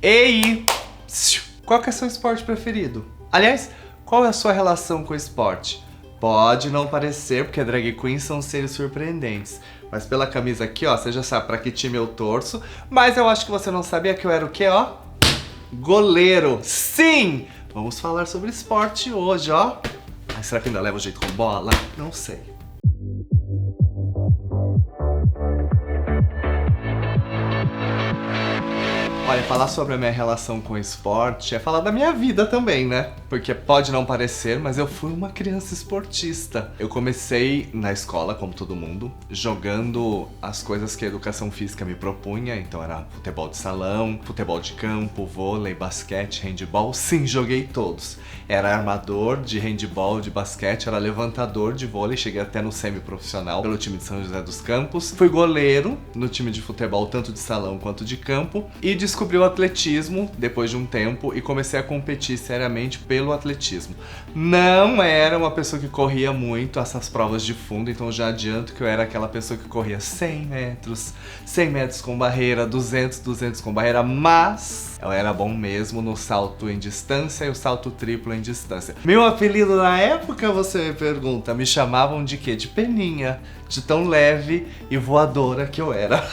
Ei! Qual que é seu esporte preferido? Aliás, qual é a sua relação com o esporte? Pode não parecer, porque drag queens são seres surpreendentes. Mas pela camisa aqui, ó, você já sabe pra que time eu torço. Mas eu acho que você não sabia que eu era o quê, ó? Goleiro! Sim! Vamos falar sobre esporte hoje, ó. Mas será que ainda leva o jeito com bola? Não sei. Olha, falar sobre a minha relação com o esporte é falar da minha vida também, né? Porque pode não parecer, mas eu fui uma criança esportista. Eu comecei na escola, como todo mundo, jogando as coisas que a educação física me propunha. Então era futebol de salão, futebol de campo, vôlei, basquete, handebol. Sim, joguei todos. Era armador de handebol, de basquete, era levantador de vôlei. Cheguei até no semi-profissional pelo time de São José dos Campos. Fui goleiro no time de futebol, tanto de salão quanto de campo. E descobri o atletismo depois de um tempo e comecei a competir seriamente pelo atletismo. Não era uma pessoa que corria muito essas provas de fundo, então já adianto que eu era aquela pessoa que corria 100 metros, 100 metros com barreira, 200 com barreira, mas eu era bom mesmo no salto em distância e o salto triplo em distância. Meu apelido na época, você me pergunta, me chamavam de quê? De peninha, de tão leve e voadora que eu era.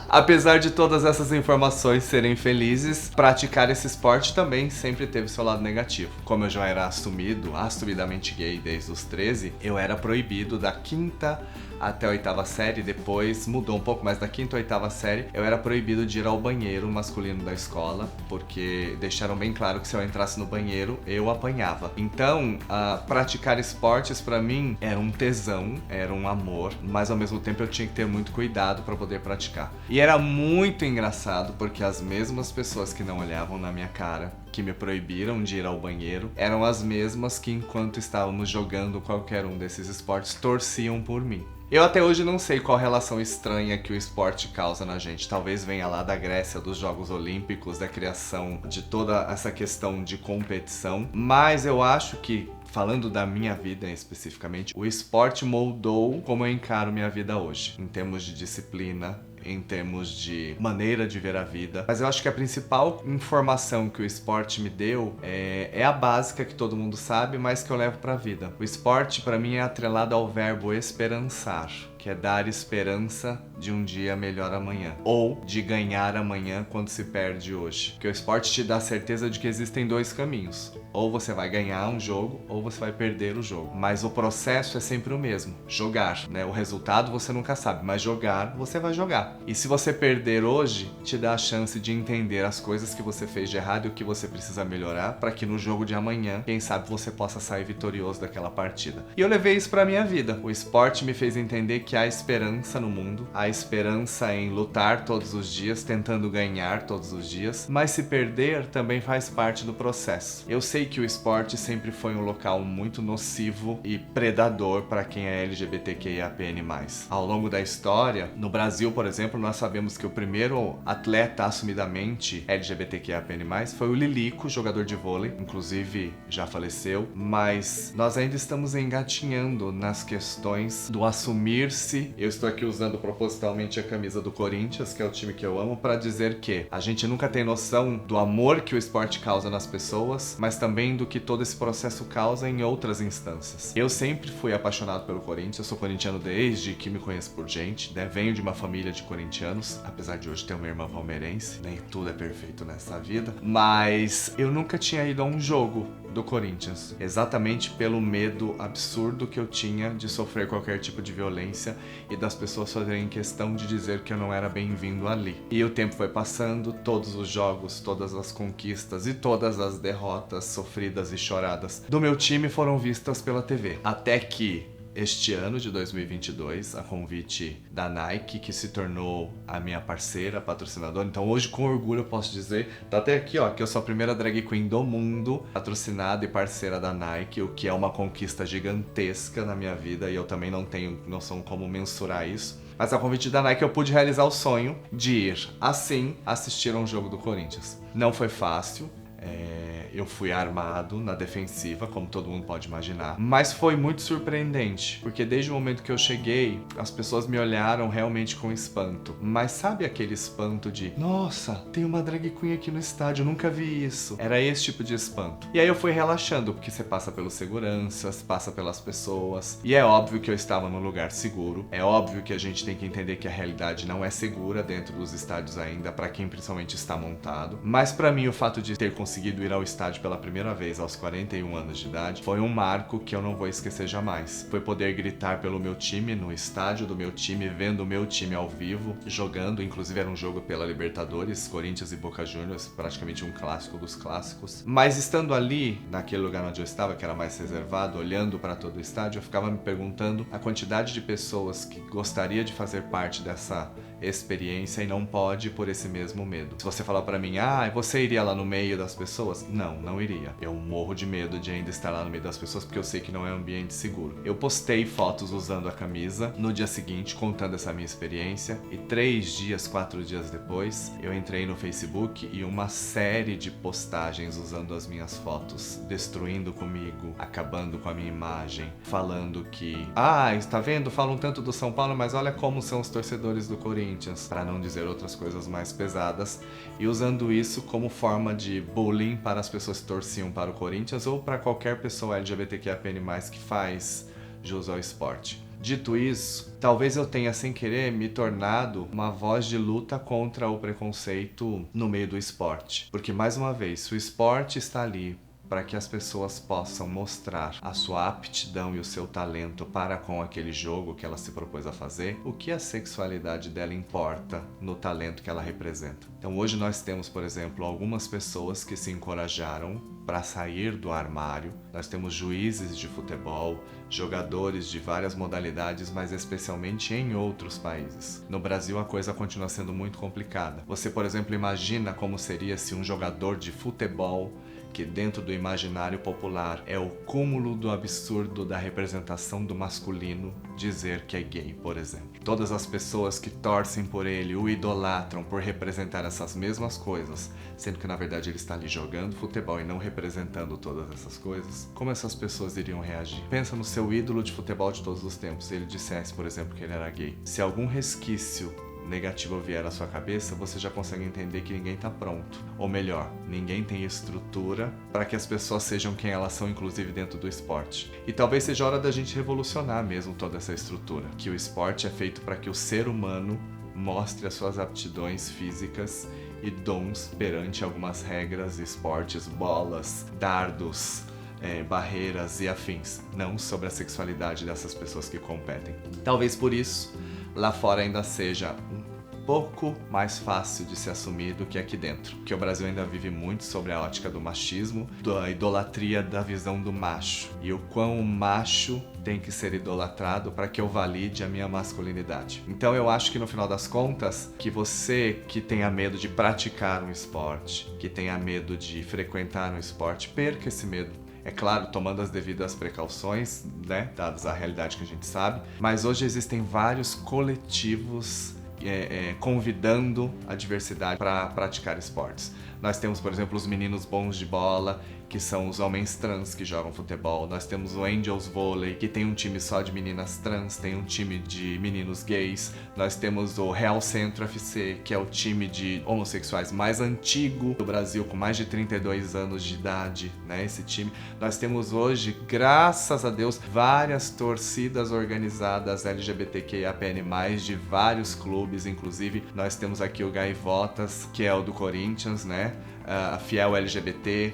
Apesar de todas essas informações serem felizes, praticar esse esporte também sempre teve seu lado negativo. Como eu já era assumidamente gay desde os 13, eu era proibido da quinta até a 8ª série, depois mudou um pouco, mas da 5ª ou 8ª série eu era proibido de ir ao banheiro masculino da escola, porque deixaram bem claro que se eu entrasse no banheiro, eu apanhava. Então, praticar esportes pra mim era um tesão, era um amor, mas ao mesmo tempo eu tinha que ter muito cuidado pra poder praticar. E era muito engraçado, porque as mesmas pessoas que não olhavam na minha cara, que me proibiram de ir ao banheiro, eram as mesmas que enquanto estávamos jogando qualquer um desses esportes, torciam por mim. Eu até hoje não sei qual relação estranha que o esporte causa na gente. Talvez venha lá da Grécia, dos Jogos Olímpicos, da criação de toda essa questão de competição. Mas eu acho que, falando da minha vida especificamente, o esporte moldou como eu encaro minha vida hoje, em termos de disciplina, em termos de maneira de ver a vida. Mas eu acho que a principal informação que o esporte me deu é a básica que todo mundo sabe, mas que eu levo pra vida. O esporte pra mim é atrelado ao verbo esperançar, que é dar esperança de um dia melhor amanhã, ou de ganhar amanhã quando se perde hoje. Porque o esporte te dá a certeza de que existem dois caminhos. Ou você vai ganhar um jogo, ou você vai perder o jogo. Mas o processo é sempre o mesmo, jogar, né? O resultado você nunca sabe, mas jogar, você vai jogar. E se você perder hoje, te dá a chance de entender as coisas que você fez de errado e o que você precisa melhorar, para que no jogo de amanhã, quem sabe você possa sair vitorioso daquela partida. E eu levei isso pra minha vida. O esporte me fez entender que há esperança no mundo, há esperança em lutar todos os dias, tentando ganhar todos os dias, mas se perder também faz parte do processo. Eu sei que o esporte sempre foi um local muito nocivo e predador para quem é LGBTQIAPN+. Ao longo da história, no Brasil, por exemplo, nós sabemos que o primeiro atleta assumidamente LGBTQIAPN+, foi o Lilico, jogador de vôlei, inclusive já faleceu, mas nós ainda estamos engatinhando nas questões do assumir-se. Eu estou aqui usando propositalmente a camisa do Corinthians, que é o time que eu amo, para dizer que a gente nunca tem noção do amor que o esporte causa nas pessoas, mas também do que todo esse processo causa em outras instâncias. Eu sempre fui apaixonado pelo Corinthians, eu sou corintiano desde que me conheço por gente, né? Venho de uma família de corintianos, apesar de hoje ter uma irmã palmeirense, nem tudo é perfeito nessa vida, mas eu nunca tinha ido a um jogo do Corinthians, exatamente pelo medo absurdo que eu tinha de sofrer qualquer tipo de violência e das pessoas fazerem questão de dizer que eu não era bem-vindo ali. E o tempo foi passando, todos os jogos, todas as conquistas e todas as derrotas sofridas e choradas do meu time foram vistas pela TV. Até que este ano de 2022, a convite da Nike, que se tornou a minha parceira, patrocinadora. Então hoje, com orgulho, eu posso dizer, tá até aqui, ó, que eu sou a primeira drag queen do mundo patrocinada e parceira da Nike, o que é uma conquista gigantesca na minha vida, e eu também não tenho noção como mensurar isso. Mas a convite da Nike eu pude realizar o sonho de ir, assim, assistir a um jogo do Corinthians. Não foi fácil. Eu fui armado na defensiva, como todo mundo pode imaginar. Mas foi muito surpreendente, porque desde o momento que eu cheguei, as pessoas me olharam realmente com espanto. Mas sabe aquele espanto de, nossa, tem uma drag queen aqui no estádio, eu nunca vi isso. Era esse tipo de espanto. E aí eu fui relaxando, porque você passa pelos seguranças, passa pelas pessoas. E é óbvio que eu estava num lugar seguro. É óbvio que a gente tem que entender que a realidade não é segura dentro dos estádios ainda, para quem principalmente está montado. Mas para mim, o fato de ter conseguido ir ao estádio pela primeira vez aos 41 anos de idade foi um marco que eu não vou esquecer jamais. Foi poder gritar pelo meu time no estádio do meu time, vendo o meu time ao vivo, jogando, inclusive era um jogo pela Libertadores, Corinthians e Boca Juniors, praticamente um clássico dos clássicos. Mas estando ali, naquele lugar onde eu estava, que era mais reservado, olhando para todo o estádio, eu ficava me perguntando a quantidade de pessoas que gostaria de fazer parte dessa experiência e não pode por esse mesmo medo. Se você falar para mim, você iria lá no meio das pessoas? Não iria. Eu morro de medo de ainda estar lá no meio das pessoas porque eu sei que não é um ambiente seguro. Eu postei fotos usando a camisa no dia seguinte, contando essa minha experiência, e 4 dias depois, eu entrei no Facebook e uma série de postagens usando as minhas fotos, destruindo comigo, acabando com a minha imagem, falando que, está vendo? Falam tanto do São Paulo, mas olha como são os torcedores do Corinthians, para não dizer outras coisas mais pesadas, e usando isso como forma de bullying para as pessoas que torciam para o Corinthians ou para qualquer pessoa LGBTQIAPN+, que faz jus ao esporte. Dito isso, talvez eu tenha sem querer me tornado uma voz de luta contra o preconceito no meio do esporte. Porque, mais uma vez, se o esporte está ali para que as pessoas possam mostrar a sua aptidão e o seu talento para com aquele jogo que ela se propôs a fazer, o que a sexualidade dela importa no talento que ela representa. Então hoje nós temos, por exemplo, algumas pessoas que se encorajaram para sair do armário. Nós temos juízes de futebol, jogadores de várias modalidades, mas especialmente em outros países. No Brasil a coisa continua sendo muito complicada. Você, por exemplo, imagina como seria se um jogador de futebol, que dentro do imaginário popular é o cúmulo do absurdo da representação do masculino, dizer que é gay, por exemplo. Todas as pessoas que torcem por ele, o idolatram por representar essas mesmas coisas, sendo que na verdade ele está ali jogando futebol e não representando todas essas coisas, como essas pessoas iriam reagir? Pensa no seu ídolo de futebol de todos os tempos, se ele dissesse, por exemplo, que ele era gay. Se algum resquício negativo vier à sua cabeça, você já consegue entender que ninguém está pronto. Ou melhor, ninguém tem estrutura para que as pessoas sejam quem elas são, inclusive dentro do esporte. E talvez seja hora da gente revolucionar mesmo toda essa estrutura. Que o esporte é feito para que o ser humano mostre as suas aptidões físicas e dons perante algumas regras, esportes, bolas, dardos, barreiras e afins, não sobre a sexualidade dessas pessoas que competem. Talvez por isso lá fora ainda seja um pouco mais fácil de se assumir do que aqui dentro, porque o Brasil ainda vive muito sobre a ótica do machismo, da idolatria da visão do macho, e o quão o macho tem que ser idolatrado para que eu valide a minha masculinidade. Então eu acho que no final das contas, que você que tenha medo de praticar um esporte, que tenha medo de frequentar um esporte, perca esse medo. É claro, tomando as devidas precauções, né, dadas a realidade que a gente sabe, mas hoje existem vários coletivos convidando a diversidade para praticar esportes. Nós temos, por exemplo, os meninos bons de bola, que são os homens trans que jogam futebol. Nós temos o Angels Volley, que tem um time só de meninas trans, tem um time de meninos gays. Nós temos o Real Centro FC, que é o time de homossexuais mais antigo do Brasil, com mais de 32 anos de idade, né, esse time. Nós temos hoje, graças a Deus, várias torcidas organizadas LGBTQIAPN+, de vários clubes, inclusive nós temos aqui o Gaivotas, que é o do Corinthians, né? A Fiel LGBT,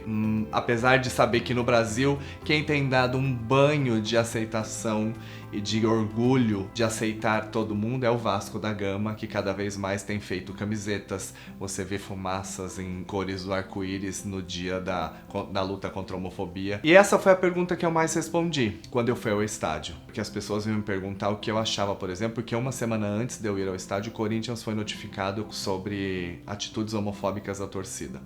apesar de saber que no Brasil quem tem dado um banho de aceitação e de orgulho de aceitar todo mundo é o Vasco da Gama, que cada vez mais tem feito camisetas. Você vê fumaças em cores do arco-íris no dia da luta contra a homofobia. E essa foi a pergunta que eu mais respondi quando eu fui ao estádio, porque as pessoas iam me perguntar o que eu achava, por exemplo, porque uma semana antes de eu ir ao estádio, o Corinthians foi notificado sobre atitudes homofóbicas da torcida.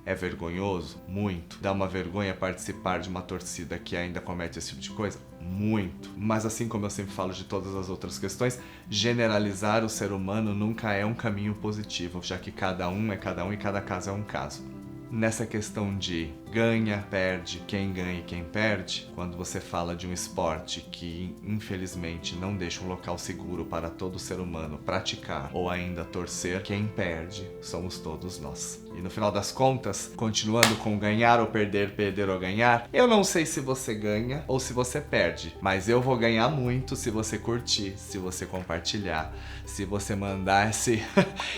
É vergonhoso? Muito. Dá uma vergonha participar de uma torcida que ainda comete esse tipo de coisa? Muito. Mas assim como eu sempre falo de todas as outras questões, generalizar o ser humano nunca é um caminho positivo, já que cada um é cada um e cada caso é um caso. nessa questão de ganha, perde, quem ganha e quem perde, quando você fala de um esporte que infelizmente não deixa um local seguro para todo ser humano praticar ou ainda torcer, quem perde somos todos nós. E no final das contas, continuando com ganhar ou perder, perder ou ganhar, eu não sei se você ganha ou se você perde, mas eu vou ganhar muito se você curtir, se você compartilhar, se você mandar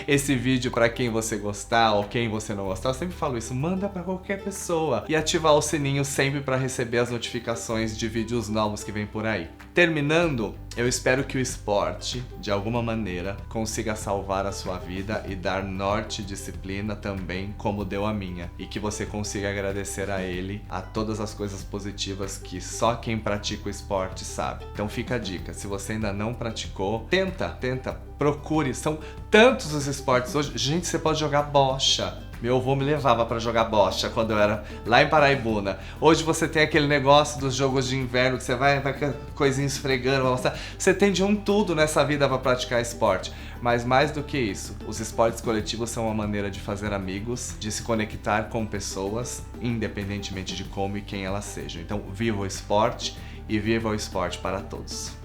esse vídeo para quem você gostar ou quem você não gostar. Eu sempre falo isso, manda para qualquer pessoa e ativar o sininho sempre para receber as notificações de vídeos novos que vem por aí. Terminando, eu espero que o esporte, de alguma maneira, consiga salvar a sua vida e dar norte e disciplina também, como deu a minha. E que você consiga agradecer a ele, a todas as coisas positivas que só quem pratica o esporte sabe. Então fica a dica, se você ainda não praticou, tenta, procure. São tantos os esportes hoje. Gente, você pode jogar bocha. Meu avô me levava pra jogar bocha quando eu era lá em Paraibuna. Hoje você tem aquele negócio dos jogos de inverno que você vai com a coisinha esfregando, você tem de tudo nessa vida pra praticar esporte. Mas mais do que isso, os esportes coletivos são uma maneira de fazer amigos, de se conectar com pessoas, independentemente de como e quem elas sejam. Então, viva o esporte e viva o esporte para todos.